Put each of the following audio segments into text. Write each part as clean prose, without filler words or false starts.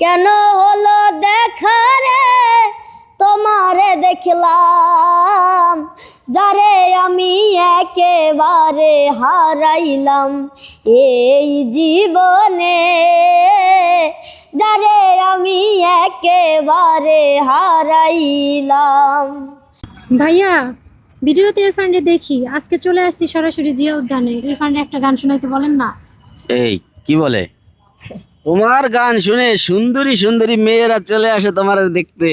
কেন হলো দেখা রে তোমারে দেখলাম, যারে আমি একেবারে হারাইলাম এই জীবনে, যারে আমি একেবারে হারাইলাম। ভাইয়া, ভিডিওতে ইরফানরে দেখি, আজকে চলে আসছি সরাসরি জিয়া উদ্যানে। ইরফানরে একটা গান শোনাইতে বলেন না। এই কি বলে, তোমার গান শুনে সুন্দরী সুন্দরী মেয়েরা চলে আসে তোমার দেখতে।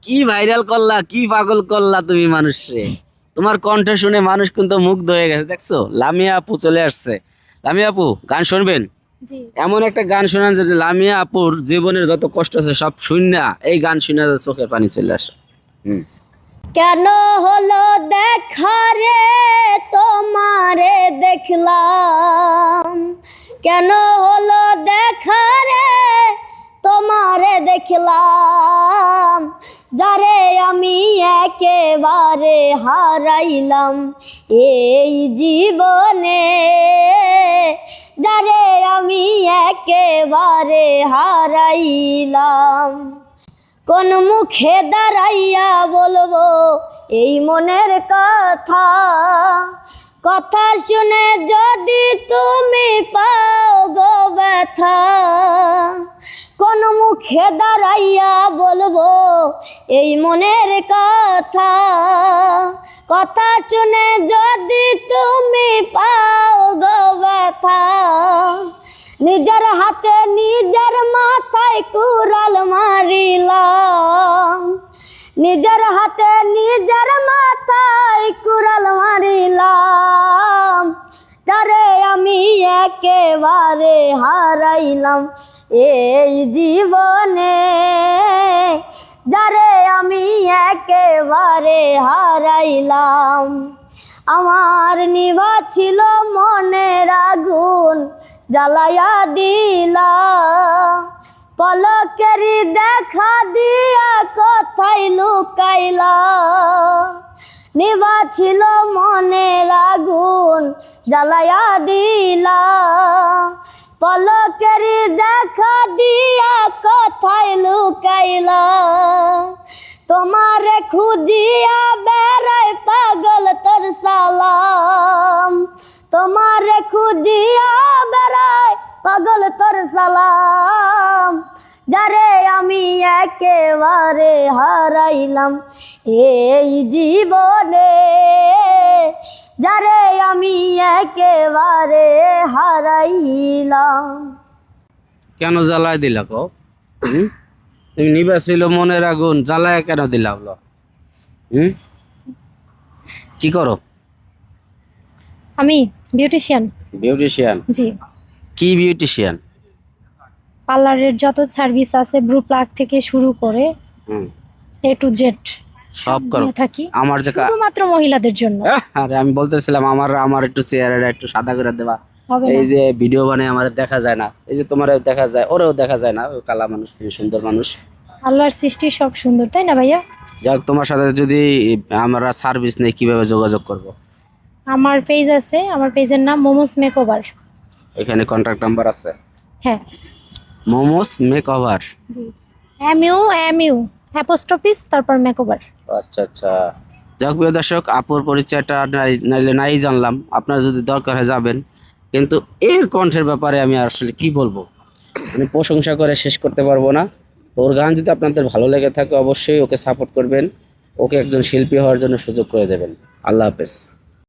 কি ভাইরাল করলা, কি পাগল করলা তুমি মানুষরে। তোমার কণ্ঠ শুনে মানুষ কিন্তু মুগ্ধ হয়ে গেছে। দেখছো, লামিয়া আপু চলে আসছে। লামিয়া আপু, গান শুনবেন? জি। এমন একটা গান শোনান যে লামিয়া আপুর জীবনের যত কষ্ট আছে সব শুননা, এই গান শুনে চোখে পানি চলে আসে। কেন হলো দেখা রে তোমারে দেখলাম, কেন হলো দেখা রে তোমারে দেখলাম, যারে আমি একেবারে হারাইলাম এই জীবনে, যারে আমি একেবারে হারাইলাম। কোন মুখে দাঁড়াইয়া বলবো এই মনের কথা, কথা শুনে যদি তুমি পাও গো ব্যথা। কোন মুখে দাঁড়াইয়া বলবো এই মনের কথা, কথা শুনে যদি তুমি পাও গো ব্যথা। নিজের হাতে নিজের মাথায় কুড়াল মারিলাম, নিজের হাতে নিজের মাথায় কুড়াল মারিলাম, যারে আমি একেবারে হারাইলাম এই জীবনে, যারে আমি একেবারে হারাইলাম। আমার নিভা ছিল মনের আগুন জ্বালায়া দিলা, পলকেরই দেখা দিয়া কোথায় লুকাইলা। নিভা ছিল মনের আগুন জ্বালায়া দিলা, পলকেরই দেখা দিয়া কোথায় লুকাইলা। তোমারে খুঁজিয়া বেড়াই পাগল তোর সালাম, তোমারে খুঁজিয়া বেড়াই পাগল তোর সালাম, যারে আমি একেবারে হারাইলাম এই জীবনে, যারে আমি একেবারে হারাইলাম। কেন জ্বালায় দিলা কো? তুমি নিবা ছিল মনের আগুন, জ্বালায় কেন দিলা বলো? কি করো? আমি বিউটিশিয়ান। বিউটিশিয়ান? জি। কি বিউটিশিয়ান? পার্লারের যত সার্ভিস আছে, ব্রু প্লাগ থেকে শুরু করে এ টু জেড সব করো? থাকি আমার যে শুধুমাত্র মহিলাদের জন্য। আরে আমি বলতেছিলাম আমার একটু চেহারাটা একটু সাদা করে দেবা। হবে এই না। যে ভিডিও বানায় আমার দেখা যায় না, এই যে তোমার দেখা যায়, ওরেও দেখা যায় না। ও কালা মানুষ, তুমি সুন্দর মানুষ। আল্লাহর সৃষ্টি সব সুন্দর, তাই না ভাইয়া? যাক, তোমার সাথে যদি আমরা সার্ভিস নেই কিভাবে যোগাযোগ করব? আমার পেজ আছে, আমার পেজের নাম মোমোস মেকওভার। এখানে কন্ট্যাক্ট নাম্বার আছে? হ্যাঁ। মোমোস মেকওভার? জি। এমইউ অ্যাপোস্ট্রোফিস তারপর মেকওভার। আচ্ছা আচ্ছা। যাক প্রিয় দর্শক, আপুর পরিচয়টা নাইলে নাই জানলাম। আপনার যদি দরকার হয় যাবেন, কিন্তু এর কণ্ঠের ব্যাপারে আমি আসলে কি বলবো, আমি প্রশংসা করে শেষ করতে পারবো না। ওর গান যদি আপনাদের ভালো লেগে থাকে অবশ্যই ওকে সাপোর্ট করবেন, ওকে একজন শিল্পী হওয়ার জন্য সুযোগ করে দেবেন। আল্লাহ হাফেজ।